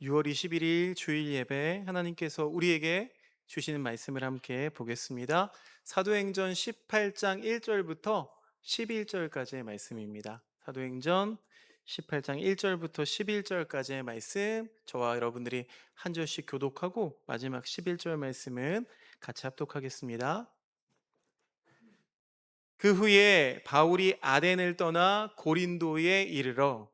6월 21일 주일 예배 하나님께서 우리에게 주시는 말씀을 함께 보겠습니다. 사도행전 18장 1절부터 11절까지의 말씀입니다. 사도행전 18장 1절부터 11절까지의 말씀, 저와 여러분들이 한 절씩 교독하고 마지막 11절 말씀은 같이 합독하겠습니다. 그 후에 바울이 아덴을 떠나 고린도에 이르러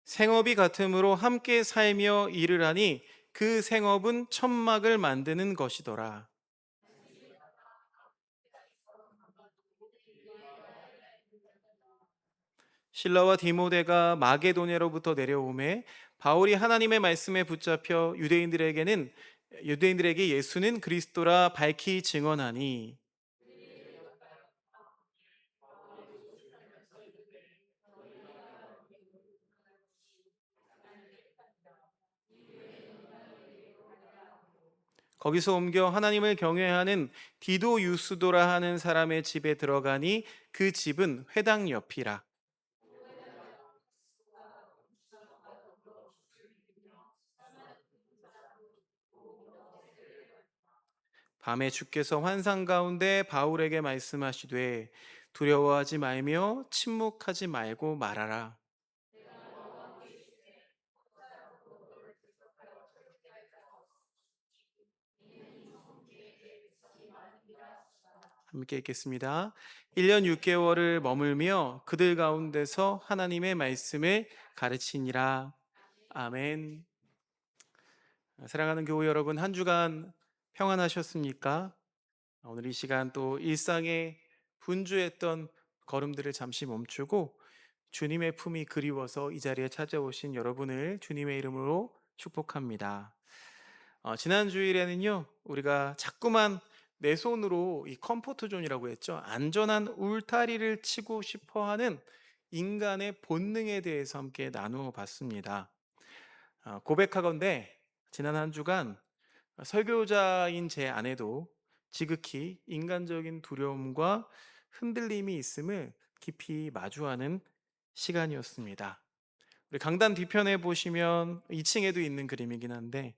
생업이 같으므로 함께 살며 일을 하니 그 생업은 천막을 만드는 것이더라. 실라와 디모데가 마게도냐로부터 내려오매 바울이 하나님의 말씀에 붙잡혀 유대인들에게 예수는 그리스도라 밝히 증언하니 거기서 옮겨 하나님을 경외하는 디도 유스도라 하는 사람의 집에 들어가니 그 집은 회당 옆이라. 밤에 주께서 환상 가운데 바울에게 말씀하시되 두려워하지 말며 침묵하지 말고 말하라. 함께 읽겠습니다. 1년 6개월을 머물며 그들 가운데서 하나님의 말씀을 가르치니라. 아멘. 사랑하는 교우 여러분, 한 주간 평안하셨습니까? 오늘 이 시간 또 일상에 분주했던 걸음들을 잠시 멈추고 주님의 품이 그리워서 이 자리에 찾아오신 여러분을 주님의 이름으로 축복합니다. 지난 주일에는요, 우리가 자꾸만 내 손으로 이 컴포트 존이라고 했죠. 안전한 울타리를 치고 싶어 하는 인간의 본능에 대해서 함께 나누어 봤습니다. 고백하건대 지난 한 주간 설교자인 제 아내도 지극히 인간적인 두려움과 흔들림이 있음을 깊이 마주하는 시간이었습니다. 우리 강단 뒤편에 보시면 2층에도 있는 그림이긴 한데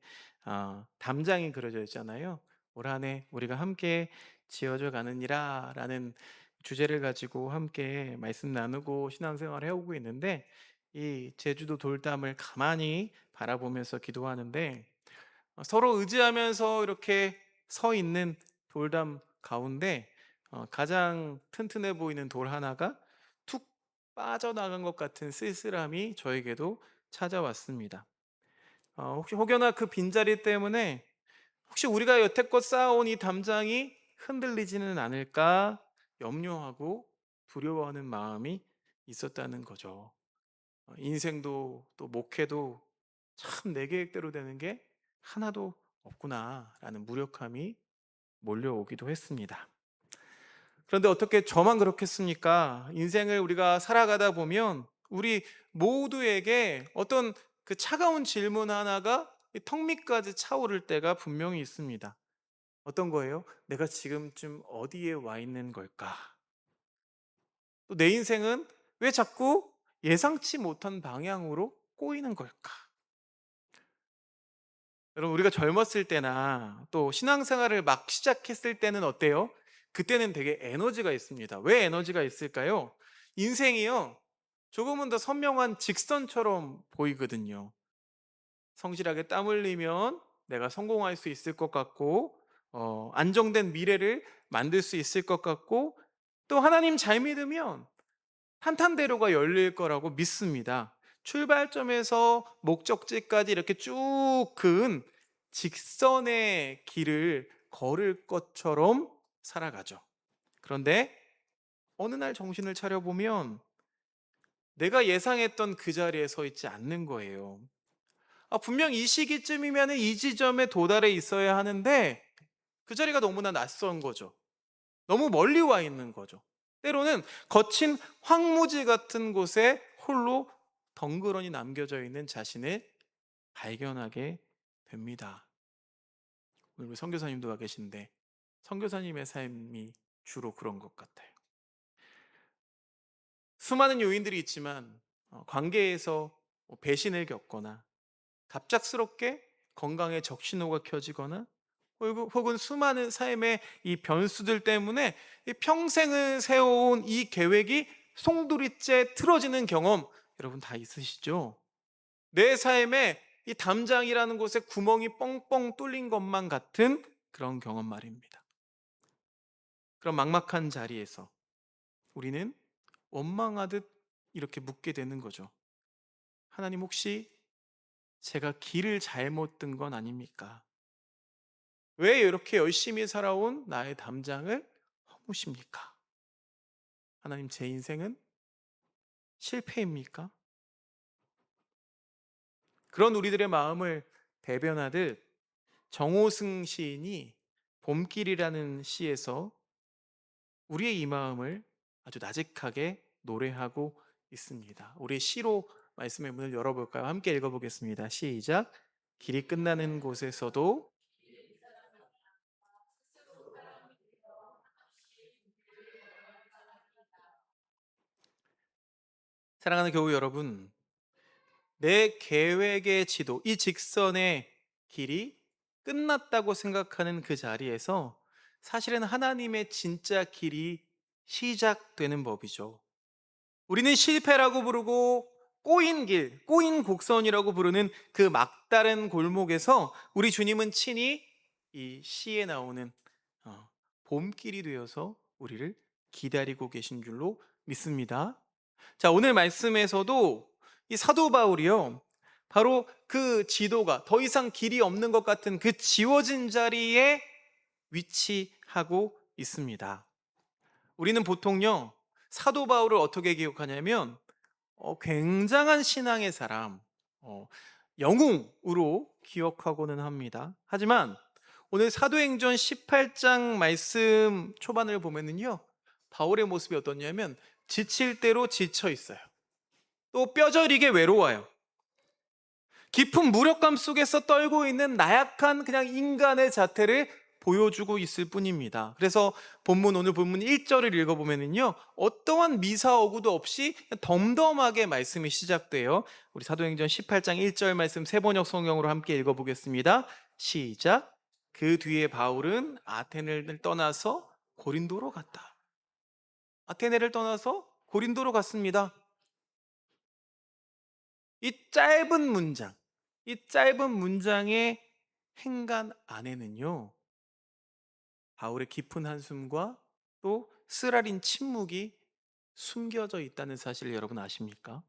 담장이 그려져 있잖아요. 올 한 해 우리가 함께 지어져 가느니라 라는 주제를 가지고 함께 말씀 나누고 신앙생활을 해오고 있는데 이 제주도 돌담을 가만히 바라보면서 기도하는데 서로 의지하면서 이렇게 서 있는 돌담 가운데 가장 튼튼해 보이는 돌 하나가 툭 빠져나간 것 같은 쓸쓸함이 저에게도 찾아왔습니다. 혹시 혹여나 그 빈자리 때문에 혹시 우리가 여태껏 쌓아온 이 담장이 흔들리지는 않을까 염려하고 두려워하는 마음이 있었다는 거죠. 인생도 또 목회도 참 내 계획대로 되는 게 하나도 없구나라는 무력함이 몰려오기도 했습니다. 그런데 어떻게 저만 그렇겠습니까? 인생을 우리가 살아가다 보면 우리 모두에게 어떤 그 차가운 질문 하나가 턱 밑까지 차오를 때가 분명히 있습니다. 어떤 거예요? 내가 지금쯤 어디에 와 있는 걸까? 또 내 인생은 왜 자꾸 예상치 못한 방향으로 꼬이는 걸까? 여러분, 우리가 젊었을 때나 또 신앙생활을 막 시작했을 때는 어때요? 그때는 되게 에너지가 있습니다. 왜 에너지가 있을까요? 인생이요, 조금은 더 선명한 직선처럼 보이거든요. 성실하게 땀 흘리면 내가 성공할 수 있을 것 같고, 안정된 미래를 만들 수 있을 것 같고, 또 하나님 잘 믿으면 탄탄대로가 열릴 거라고 믿습니다. 출발점에서 목적지까지 이렇게 쭉 그은 직선의 길을 걸을 것처럼 살아가죠. 그런데 어느 날 정신을 차려보면 내가 예상했던 그 자리에 서 있지 않는 거예요. 분명 이 시기쯤이면 이 지점에 도달해 있어야 하는데 그 자리가 너무나 낯선 거죠. 너무 멀리 와 있는 거죠. 때로는 거친 황무지 같은 곳에 홀로 덩그러니 남겨져 있는 자신을 발견하게 됩니다. 오늘 우리 선교사님도 와 계신데 선교사님의 삶이 주로 그런 것 같아요. 수많은 요인들이 있지만 관계에서 배신을 겪거나 갑작스럽게 건강에 적신호가 켜지거나 혹은 수많은 삶의 이 변수들 때문에 이 평생을 세워온 이 계획이 송두리째 틀어지는 경험 여러분 다 있으시죠? 내 삶에 이 담장이라는 곳에 구멍이 뻥뻥 뚫린 것만 같은 그런 경험 말입니다. 그런 막막한 자리에서 우리는 원망하듯 이렇게 묻게 되는 거죠. 하나님 혹시 제가 길을 잘못 든 건 아닙니까? 왜 이렇게 열심히 살아온 나의 담장을 허무십니까? 하나님 제 인생은 실패입니까? 그런 우리들의 마음을 대변하듯 정호승 시인이 봄길이라는 시에서 우리의 이 마음을 아주 나직하게 노래하고 있습니다. 우리 시로 말씀의 문을 열어볼까요? 함께 읽어보겠습니다. 시작. 길이 끝나는 곳에서도 사랑하는 교우 여러분, 내 계획의 지도, 이 직선의 길이 끝났다고 생각하는 그 자리에서 사실은 하나님의 진짜 길이 시작되는 법이죠. 우리는 실패라고 부르고 꼬인 길, 꼬인 곡선이라고 부르는 그 막다른 골목에서 우리 주님은 친히 이 시에 나오는 봄길이 되어서 우리를 기다리고 계신 줄로 믿습니다. 자, 오늘 말씀에서도 이 사도 바울이요. 바로 그 지도가 더 이상 길이 없는 것 같은 그 지워진 자리에 위치하고 있습니다. 우리는 보통요, 사도 바울을 어떻게 기억하냐면, 굉장한 신앙의 사람, 어, 영웅으로 기억하고는 합니다. 하지만 오늘 사도행전 18장 말씀 초반을 보면은요, 바울의 모습이 어떻냐면 지칠 대로 지쳐 있어요. 또 뼈저리게 외로워요. 깊은 무력감 속에서 떨고 있는 나약한 그냥 인간의 자태를 보여주고 있을 뿐입니다. 그래서 오늘 본문 1절을 읽어보면요, 어떠한 미사어구도 없이 덤덤하게 말씀이 시작돼요. 우리 사도행전 18장 1절 말씀 세번역 성경으로 함께 읽어보겠습니다. 시작. 그 뒤에 바울은 아테네를 떠나서 고린도로 갔다. 아테네를 떠나서 고린도로 갔습니다. 이 짧은 문장의 행간 안에는요, 바울의 깊은 한숨과 또 쓰라린 침묵이 숨겨져 있다는 사실을 여러분 아십니까?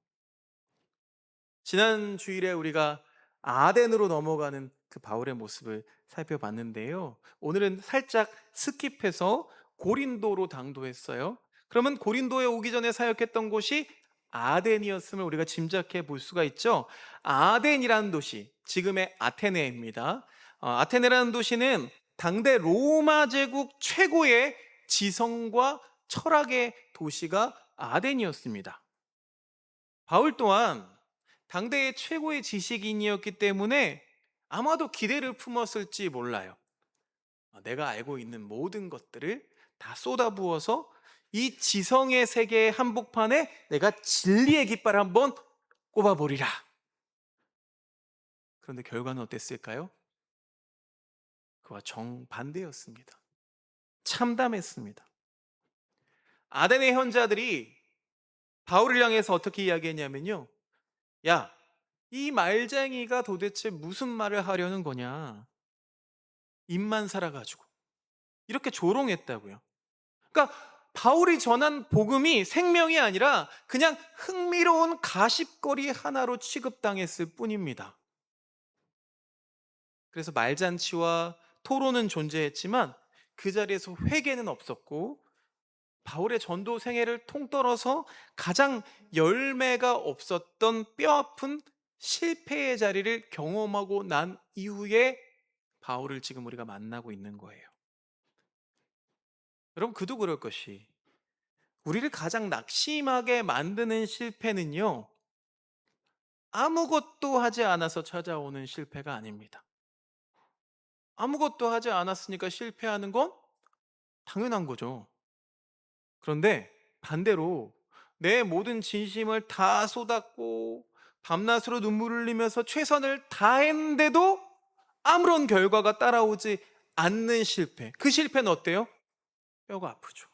지난 주일에 우리가 아덴으로 넘어가는 그 바울의 모습을 살펴봤는데요. 오늘은 살짝 스킵해서 고린도로 당도했어요. 그러면 고린도에 오기 전에 사역했던 곳이 아덴이었음을 우리가 짐작해 볼 수가 있죠. 아덴이라는 도시, 지금의 아테네입니다. 아테네라는 도시는 당대 로마 제국 최고의 지성과 철학의 도시가 아덴이었습니다. 바울 또한 당대의 최고의 지식인이었기 때문에 아마도 기대를 품었을지 몰라요. 내가 알고 있는 모든 것들을 다 쏟아부어서 이 지성의 세계의 한복판에 내가 진리의 깃발 한번 꼽아보리라. 그런데 결과는 어땠을까요? 그와 정반대였습니다. 참담했습니다. 아덴의 현자들이 바울을 향해서 어떻게 이야기했냐면요, 야, 이 말쟁이가 도대체 무슨 말을 하려는 거냐? 입만 살아가지고 이렇게 조롱했다고요. 그러니까 바울이 전한 복음이 생명이 아니라 그냥 흥미로운 가십거리 하나로 취급당했을 뿐입니다. 그래서 말잔치와 토론은 존재했지만 그 자리에서 회개는 없었고, 바울의 전도 생애를 통틀어서 가장 열매가 없었던 뼈아픈 실패의 자리를 경험하고 난 이후에 바울을 지금 우리가 만나고 있는 거예요. 여러분, 그도 그럴 것이 우리를 가장 낙심하게 만드는 실패는요, 아무것도 하지 않아서 찾아오는 실패가 아닙니다. 아무것도 하지 않았으니까 실패하는 건 당연한 거죠. 그런데 반대로 내 모든 진심을 다 쏟았고 밤낮으로 눈물을 흘리면서 최선을 다했는데도 아무런 결과가 따라오지 않는 실패. 그 실패는 어때요? 뼈가 아프죠.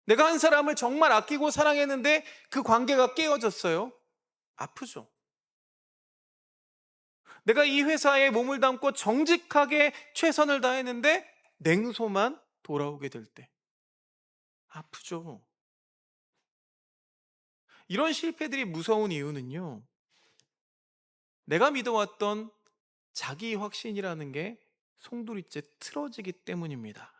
내가 한 사람을 정말 아끼고 사랑했는데 그 관계가 깨어졌어요. 아프죠. 내가 이 회사에 몸을 담고 정직하게 최선을 다했는데 냉소만 돌아오게 될 때 아프죠. 이런 실패들이 무서운 이유는요. 내가 믿어왔던 자기 확신이라는 게 송두리째 틀어지기 때문입니다.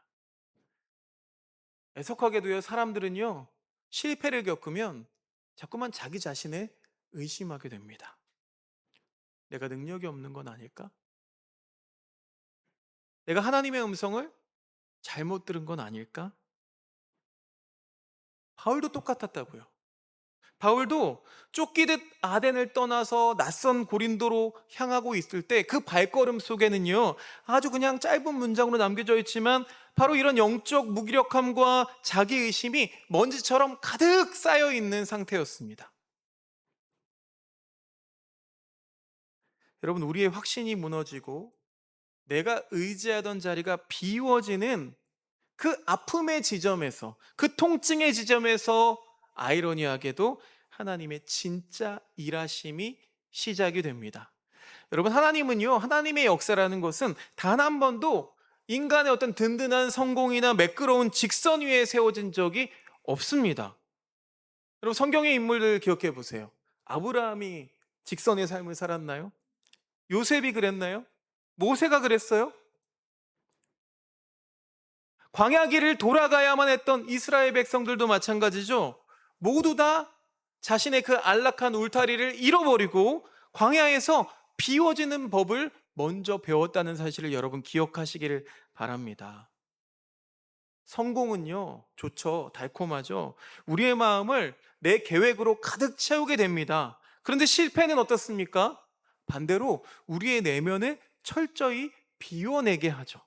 애석하게도요, 사람들은요, 실패를 겪으면 자꾸만 자기 자신을 의심하게 됩니다. 내가 능력이 없는 건 아닐까? 내가 하나님의 음성을 잘못 들은 건 아닐까? 바울도 똑같았다고요. 바울도 쫓기듯 아덴을 떠나서 낯선 고린도로 향하고 있을 때 그 발걸음 속에는요, 아주 그냥 짧은 문장으로 남겨져 있지만 바로 이런 영적 무기력함과 자기의심이 먼지처럼 가득 쌓여 있는 상태였습니다. 여러분, 우리의 확신이 무너지고 내가 의지하던 자리가 비워지는 그 아픔의 지점에서, 그 통증의 지점에서 아이러니하게도 하나님의 진짜 일하심이 시작이 됩니다. 여러분, 하나님은요, 하나님의 역사라는 것은 단 한 번도 인간의 어떤 든든한 성공이나 매끄러운 직선 위에 세워진 적이 없습니다. 여러분, 성경의 인물들 기억해 보세요. 아브라함이 직선의 삶을 살았나요? 요셉이 그랬나요? 모세가 그랬어요? 광야길을 돌아가야만 했던 이스라엘 백성들도 마찬가지죠. 모두 다 자신의 그 안락한 울타리를 잃어버리고 광야에서 비워지는 법을 먼저 배웠다는 사실을 여러분 기억하시기를 바랍니다. 성공은요, 좋죠. 달콤하죠. 우리의 마음을 내 계획으로 가득 채우게 됩니다. 그런데 실패는 어떻습니까? 반대로 우리의 내면을 철저히 비워내게 하죠.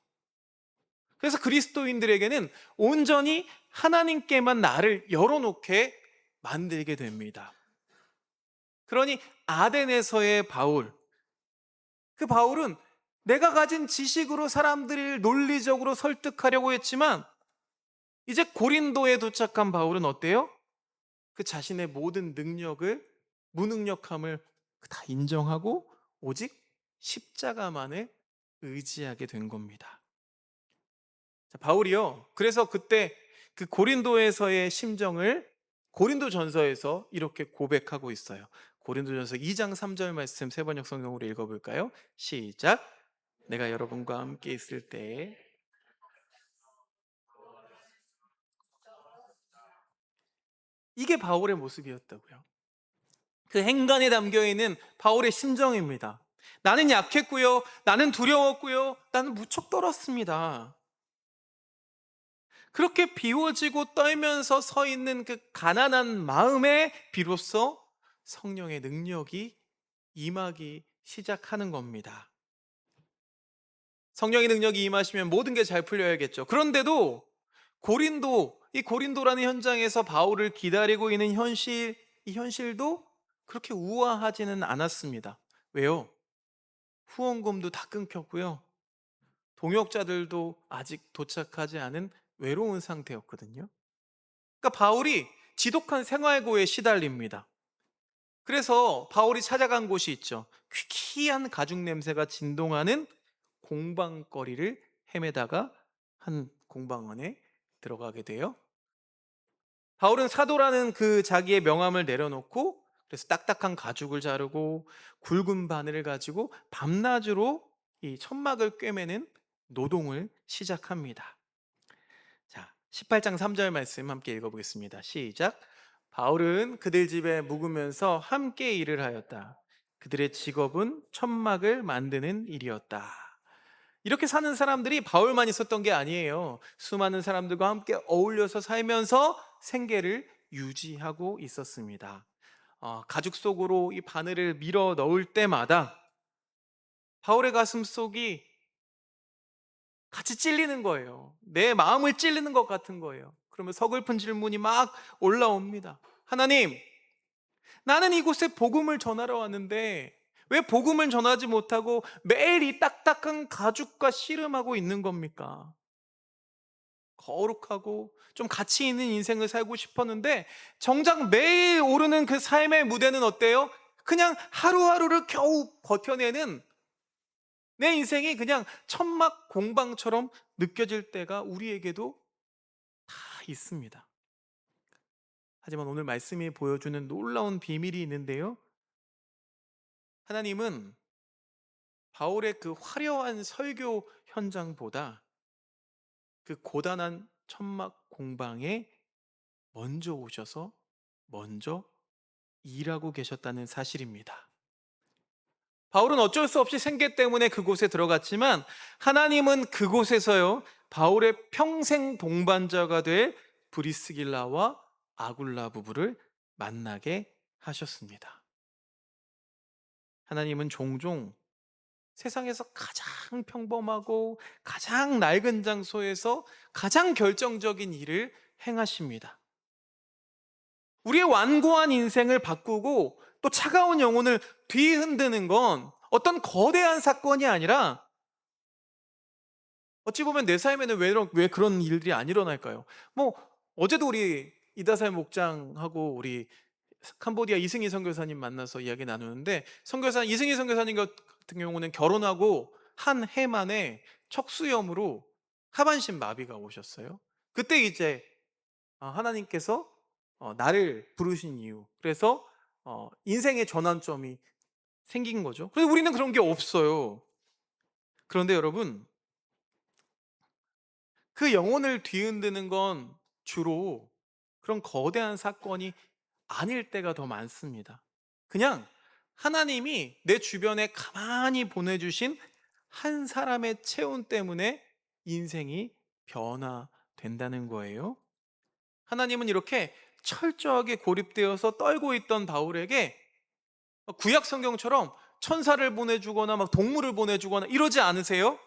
그래서 그리스도인들에게는 온전히 하나님께만 나를 열어놓게 만들게 됩니다. 그러니 아덴에서의 바울, 그 바울은 내가 가진 지식으로 사람들을 논리적으로 설득하려고 했지만 이제 고린도에 도착한 바울은 어때요? 그 자신의 모든 능력을, 무능력함을 다 인정하고 오직 십자가만을 의지하게 된 겁니다. 자, 바울이요. 그래서 그때 그 고린도에서의 심정을 고린도전서에서 이렇게 고백하고 있어요. 고린도전서 2장 3절 말씀 세 번역 성경으로 읽어볼까요? 시작. 내가 여러분과 함께 있을 때 이게 바울의 모습이었다고요. 그 행간에 담겨 있는 바울의 심정입니다. 나는 약했고요. 나는 두려웠고요. 나는 무척 떨었습니다. 그렇게 비워지고 떨면서 서 있는 그 가난한 마음에 비로소 성령의 능력이 임하기 시작하는 겁니다. 성령의 능력이 임하시면 모든 게 잘 풀려야겠죠. 그런데도 이 고린도라는 현장에서 바울을 기다리고 있는 이 현실도 그렇게 우아하지는 않았습니다. 왜요? 후원금도 다 끊겼고요. 동역자들도 아직 도착하지 않은 외로운 상태였거든요. 그러니까 바울이 지독한 생활고에 시달립니다. 그래서 바울이 찾아간 곳이 있죠. 퀴퀴한 가죽 냄새가 진동하는 공방거리를 헤매다가 한 공방 안에 들어가게 돼요. 바울은 사도라는 그 자기의 명함을 내려놓고 그래서 딱딱한 가죽을 자르고 굵은 바늘을 가지고 밤낮으로 이 천막을 꿰매는 노동을 시작합니다. 자, 18장 3절 말씀 함께 읽어보겠습니다. 시작. 바울은 그들 집에 묵으면서 함께 일을 하였다. 그들의 직업은 천막을 만드는 일이었다. 이렇게 사는 사람들이 바울만 있었던 게 아니에요. 수많은 사람들과 함께 어울려서 살면서 생계를 유지하고 있었습니다. 가죽 속으로 이 바늘을 밀어 넣을 때마다 바울의 가슴 속이 같이 찔리는 거예요. 내 마음을 찔리는 것 같은 거예요. 그러면 서글픈 질문이 막 올라옵니다. 하나님, 나는 이곳에 복음을 전하러 왔는데 왜 복음을 전하지 못하고 매일 이 딱딱한 가죽과 씨름하고 있는 겁니까? 거룩하고 좀 가치 있는 인생을 살고 싶었는데 정작 매일 오르는 그 삶의 무대는 어때요? 그냥 하루하루를 겨우 버텨내는 내 인생이 그냥 천막 공방처럼 느껴질 때가 우리에게도 다 있습니다. 하지만 오늘 말씀이 보여주는 놀라운 비밀이 있는데요. 하나님은 바울의 그 화려한 설교 현장보다 그 고단한 천막 공방에 먼저 오셔서 먼저 일하고 계셨다는 사실입니다. 바울은 어쩔 수 없이 생계 때문에 그곳에 들어갔지만 하나님은 그곳에서요, 바울의 평생 동반자가 될 브리스길라와 아굴라 부부를 만나게 하셨습니다. 하나님은 종종 세상에서 가장 평범하고 가장 낡은 장소에서 가장 결정적인 일을 행하십니다. 우리의 완고한 인생을 바꾸고 또 차가운 영혼을 뒤흔드는 건 어떤 거대한 사건이 아니라 어찌 보면 내 삶에는 왜 그런 일들이 안 일어날까요? 뭐 어제도 우리 이다살 목장하고 우리 캄보디아 이승희 선교사님 만나서 이야기 나누는데 이승희 선교사님 같은 경우는 결혼하고 한 해 만에 척수염으로 하반신 마비가 오셨어요. 그때 이제 하나님께서 나를 부르신 이유, 그래서 인생의 전환점이 생긴 거죠. 그런데 우리는 그런 게 없어요. 그런데 여러분, 그 영혼을 뒤흔드는 건 주로 그런 거대한 사건이 아닐 때가 더 많습니다. 그냥 하나님이 내 주변에 가만히 보내주신 한 사람의 체온 때문에 인생이 변화된다는 거예요. 하나님은 이렇게 철저하게 고립되어서 떨고 있던 바울에게 구약 성경처럼 천사를 보내주거나 막 동물을 보내주거나 이러지 않으세요?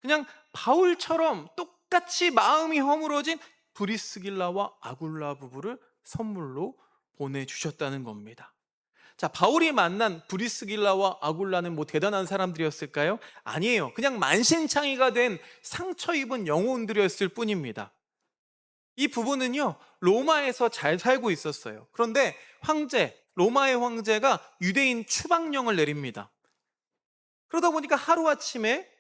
그냥 바울처럼 똑같이 마음이 허물어진 브리스길라와 아굴라 부부를 선물로 보내주셨다는 겁니다. 자, 바울이 만난 브리스길라와 아굴라는 뭐 대단한 사람들이었을까요? 아니에요. 그냥 만신창이가 된 상처 입은 영혼들이었을 뿐입니다. 이 부부는요, 로마에서 잘 살고 있었어요. 그런데 로마의 황제가 유대인 추방령을 내립니다. 그러다 보니까 하루아침에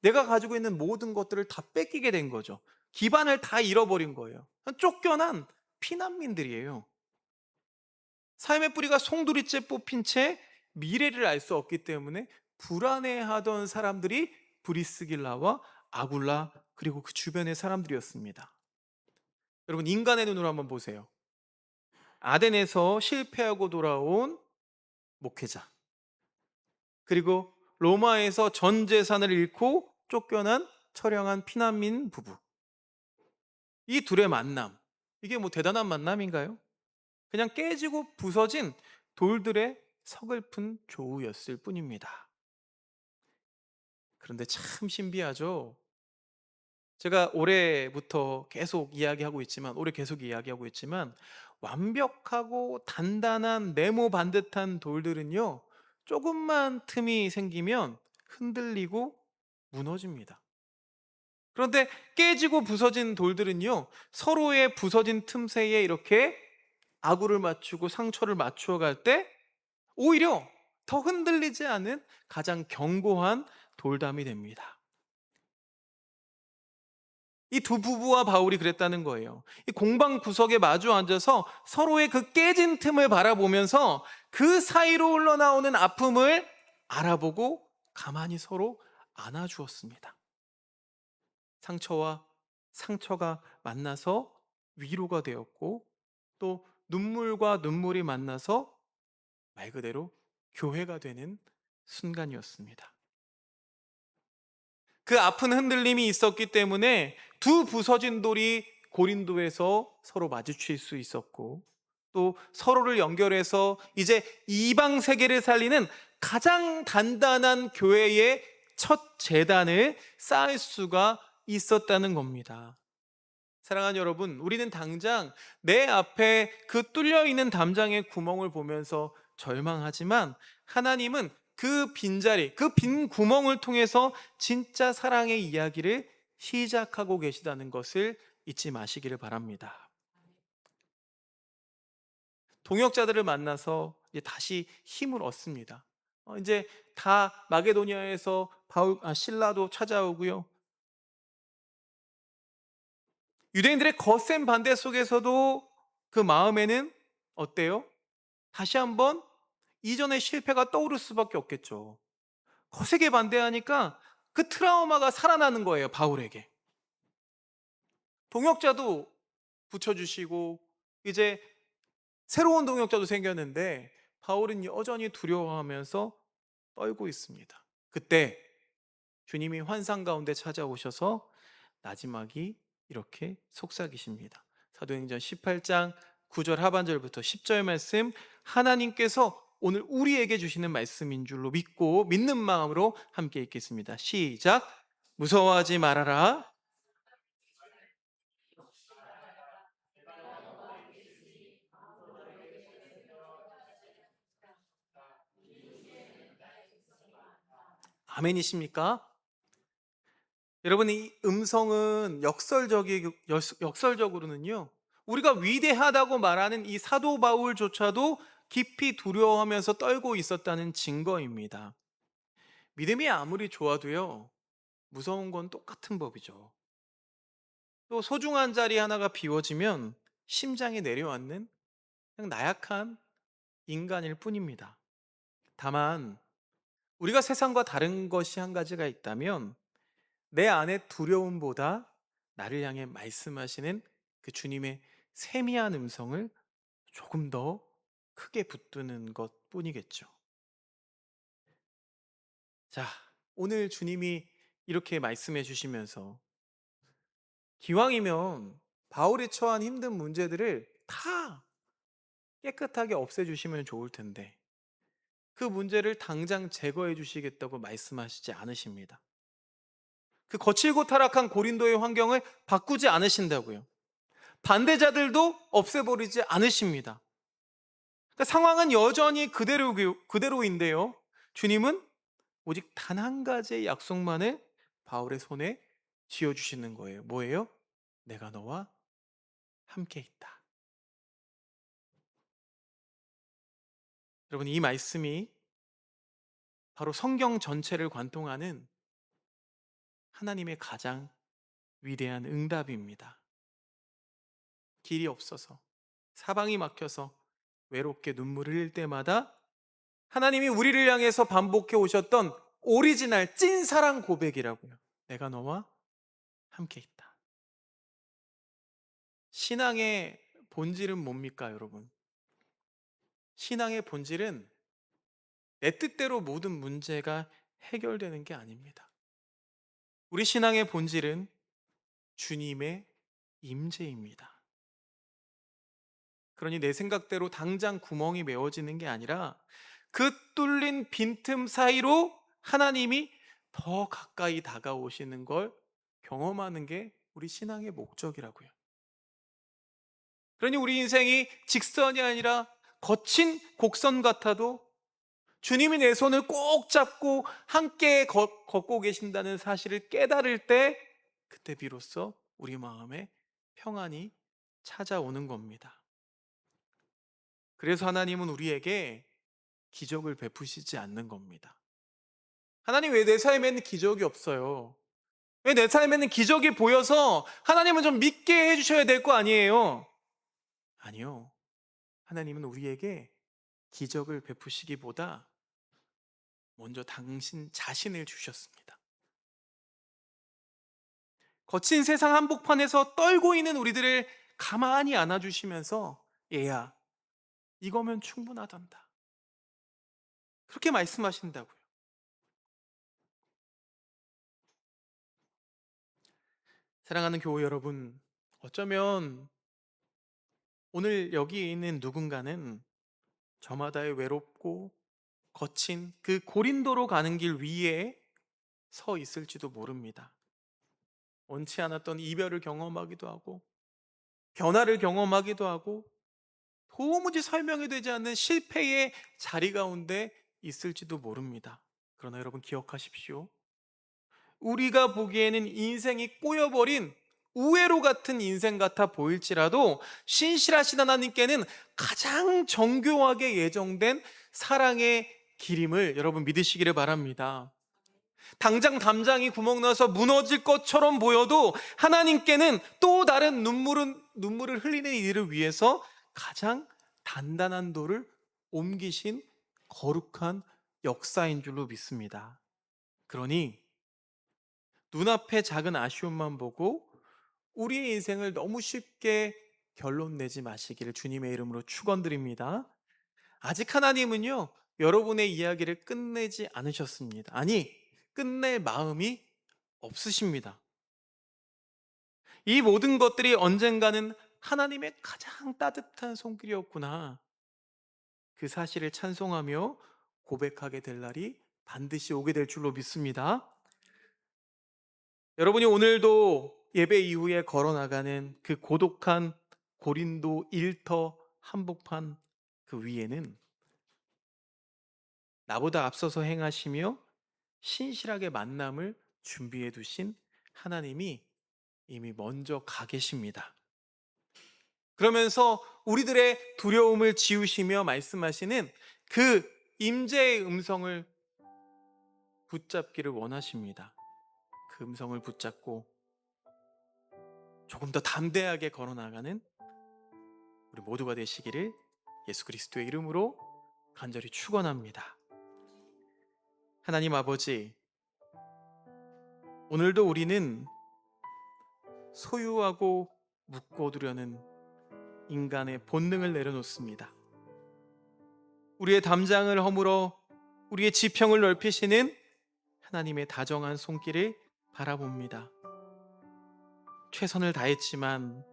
내가 가지고 있는 모든 것들을 다 뺏기게 된 거죠. 기반을 다 잃어버린 거예요. 쫓겨난 피난민들이에요. 삶의 뿌리가 송두리째 뽑힌 채 미래를 알 수 없기 때문에 불안해하던 사람들이 브리스길라와 아굴라 그리고 그 주변의 사람들이었습니다. 여러분, 인간의 눈으로 한번 보세요. 아덴에서 실패하고 돌아온 목회자, 그리고 로마에서 전 재산을 잃고 쫓겨난 처량한 피난민 부부. 이 둘의 만남, 이게 뭐 대단한 만남인가요? 그냥 깨지고 부서진 돌들의 서글픈 조우였을 뿐입니다. 그런데 참 신비하죠. 제가 올해 계속 이야기하고 있지만 완벽하고 단단한 네모 반듯한 돌들은요, 조금만 틈이 생기면 흔들리고 무너집니다. 그런데 깨지고 부서진 돌들은요, 서로의 부서진 틈새에 이렇게 아구를 맞추고 상처를 맞추어 갈 때 오히려 더 흔들리지 않은 가장 견고한 돌담이 됩니다. 이 두 부부와 바울이 그랬다는 거예요. 이 공방 구석에 마주 앉아서 서로의 그 깨진 틈을 바라보면서 그 사이로 흘러나오는 아픔을 알아보고 가만히 서로 안아주었습니다. 상처와 상처가 만나서 위로가 되었고, 또 눈물과 눈물이 만나서 말 그대로 교회가 되는 순간이었습니다. 그 아픈 흔들림이 있었기 때문에 두 부서진 돌이 고린도에서 서로 마주칠 수 있었고, 또 서로를 연결해서 이제 이방 세계를 살리는 가장 단단한 교회의 첫 재단을 쌓을 수가 있었다는 겁니다. 사랑하는 여러분, 우리는 당장 내 앞에 그 뚫려 있는 담장의 구멍을 보면서 절망하지만 하나님은 그 빈자리, 그 빈 구멍을 통해서 진짜 사랑의 이야기를 시작하고 계시다는 것을 잊지 마시기를 바랍니다. 동역자들을 만나서 이제 다시 힘을 얻습니다. 이제 다 마게도니아에서 신라도 찾아오고요. 유대인들의 거센 반대 속에서도 그 마음에는 어때요? 다시 한번 이전의 실패가 떠오를 수밖에 없겠죠. 거세게 반대하니까 그 트라우마가 살아나는 거예요, 바울에게. 동역자도 붙여주시고, 이제 새로운 동역자도 생겼는데, 바울은 여전히 두려워하면서 떨고 있습니다. 그때 주님이 환상 가운데 찾아오셔서 나지막이 이렇게 속삭이십니다. 사도행전 18장 9절 하반절부터 10절 말씀, 하나님께서 오늘 우리에게 주시는 말씀인 줄로 믿고 믿는 마음으로 함께 읽겠습니다. 시작. 무서워하지 말아라. 아멘이십니까? 여러분, 이 음성은 역설적으로는요, 우리가 위대하다고 말하는 이 사도 바울조차도 깊이 두려워하면서 떨고 있었다는 증거입니다. 믿음이 아무리 좋아도요, 무서운 건 똑같은 법이죠. 또 소중한 자리 하나가 비워지면 심장이 내려앉는 그냥 나약한 인간일 뿐입니다. 다만, 우리가 세상과 다른 것이 한 가지가 있다면, 내 안의 두려움보다 나를 향해 말씀하시는 그 주님의 세미한 음성을 조금 더 크게 붙드는 것 뿐이겠죠. 자, 오늘 주님이 이렇게 말씀해 주시면서 기왕이면 바울이 처한 힘든 문제들을 다 깨끗하게 없애주시면 좋을 텐데 그 문제를 당장 제거해 주시겠다고 말씀하시지 않으십니다. 그 거칠고 타락한 고린도의 환경을 바꾸지 않으신다고요. 반대자들도 없애버리지 않으십니다. 그러니까 상황은 여전히 그대로인데요. 주님은 오직 단 한 가지의 약속만을 바울의 손에 쥐어주시는 거예요. 뭐예요? 내가 너와 함께 있다. 여러분, 이 말씀이 바로 성경 전체를 관통하는 하나님의 가장 위대한 응답입니다. 길이 없어서, 사방이 막혀서 외롭게 눈물을 흘릴 때마다 하나님이 우리를 향해서 반복해 오셨던 오리지널 찐사랑 고백이라고요. 내가 너와 함께 있다. 신앙의 본질은 뭡니까, 여러분? 신앙의 본질은 내 뜻대로 모든 문제가 해결되는 게 아닙니다. 우리 신앙의 본질은 주님의 임재입니다. 그러니 내 생각대로 당장 구멍이 메워지는 게 아니라 그 뚫린 빈틈 사이로 하나님이 더 가까이 다가오시는 걸 경험하는 게 우리 신앙의 목적이라고요. 그러니 우리 인생이 직선이 아니라 거친 곡선 같아도 주님이 내 손을 꼭 잡고 함께 걷고 계신다는 사실을 깨달을 때 그때 비로소 우리 마음에 평안이 찾아오는 겁니다. 그래서 하나님은 우리에게 기적을 베푸시지 않는 겁니다. 하나님, 왜 내 삶에는 기적이 없어요? 왜 내 삶에는 기적이 보여서 하나님은 좀 믿게 해주셔야 될 거 아니에요? 아니요. 하나님은 우리에게 기적을 베푸시기보다 먼저 당신 자신을 주셨습니다. 거친 세상 한복판에서 떨고 있는 우리들을 가만히 안아주시면서 얘야, 이거면 충분하단다. 그렇게 말씀하신다고요. 사랑하는 교우 여러분, 어쩌면 오늘 여기 있는 누군가는 저마다의 외롭고 거친 그 고린도로 가는 길 위에 서 있을지도 모릅니다. 원치 않았던 이별을 경험하기도 하고, 변화를 경험하기도 하고, 도무지 설명이 되지 않는 실패의 자리 가운데 있을지도 모릅니다. 그러나 여러분 기억하십시오. 우리가 보기에는 인생이 꼬여버린 우회로 같은 인생 같아 보일지라도 신실하신 하나님께는 가장 정교하게 예정된 사랑의 길임을 여러분 믿으시기를 바랍니다. 당장 담장이 구멍 나서 무너질 것처럼 보여도 하나님께는 또 다른 눈물을 흘리는 이들을 위해서 가장 단단한 돌을 옮기신 거룩한 역사인 줄로 믿습니다. 그러니 눈앞의 작은 아쉬움만 보고 우리의 인생을 너무 쉽게 결론 내지 마시기를 주님의 이름으로 축원드립니다. 아직 하나님은요, 여러분의 이야기를 끝내지 않으셨습니다. 아니, 끝낼 마음이 없으십니다. 이 모든 것들이 언젠가는 하나님의 가장 따뜻한 손길이었구나. 그 사실을 찬송하며 고백하게 될 날이 반드시 오게 될 줄로 믿습니다. 여러분이 오늘도 예배 이후에 걸어나가는 그 고독한 고린도 일터 한복판 그 위에는 나보다 앞서서 행하시며 신실하게 만남을 준비해 두신 하나님이 이미 먼저 가 계십니다. 그러면서 우리들의 두려움을 지우시며 말씀하시는 그 임재의 음성을 붙잡기를 원하십니다. 그 음성을 붙잡고 조금 더 담대하게 걸어나가는 우리 모두가 되시기를 예수 그리스도의 이름으로 간절히 축원합니다. 하나님 아버지, 오늘도 우리는 소유하고 묶어두려는 인간의 본능을 내려놓습니다. 우리의 담장을 허물어 우리의 지평을 넓히시는 하나님의 다정한 손길을 바라봅니다. 최선을 다했지만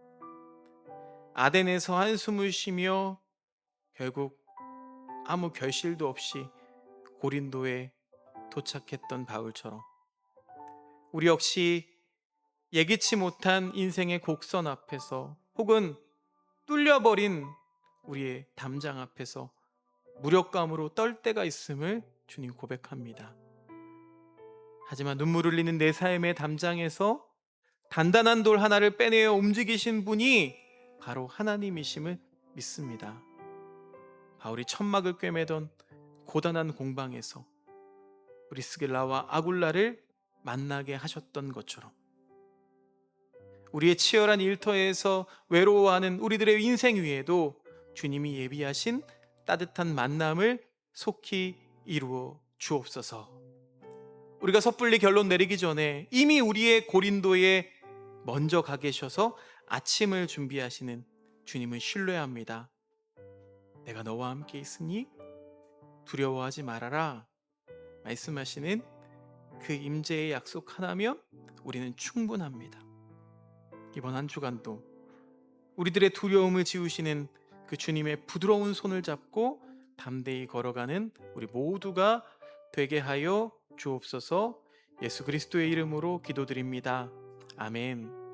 아덴에서 한숨을 쉬며 결국 아무 결실도 없이 고린도에 도착했던 바울처럼 우리 역시 예기치 못한 인생의 곡선 앞에서 혹은 뚫려버린 우리의 담장 앞에서 무력감으로 떨 때가 있음을 주님 고백합니다. 하지만 눈물 흘리는 내 삶의 담장에서 단단한 돌 하나를 빼내어 움직이신 분이 바로 하나님이심을 믿습니다. 바울이 천막을 꿰매던 고단한 공방에서 브리스길라와 아굴라를 만나게 하셨던 것처럼 우리의 치열한 일터에서 외로워하는 우리들의 인생 위에도 주님이 예비하신 따뜻한 만남을 속히 이루어 주옵소서. 우리가 섣불리 결론 내리기 전에 이미 우리의 고린도에 먼저 가 계셔서 아침을 준비하시는 주님을 신뢰합니다. 내가 너와 함께 있으니 두려워하지 말아라 말씀하시는 그 임재의 약속 하나면 우리는 충분합니다. 이번 한 주간도 우리들의 두려움을 지우시는 그 주님의 부드러운 손을 잡고 담대히 걸어가는 우리 모두가 되게 하여 주옵소서. 예수 그리스도의 이름으로 기도드립니다. 아멘.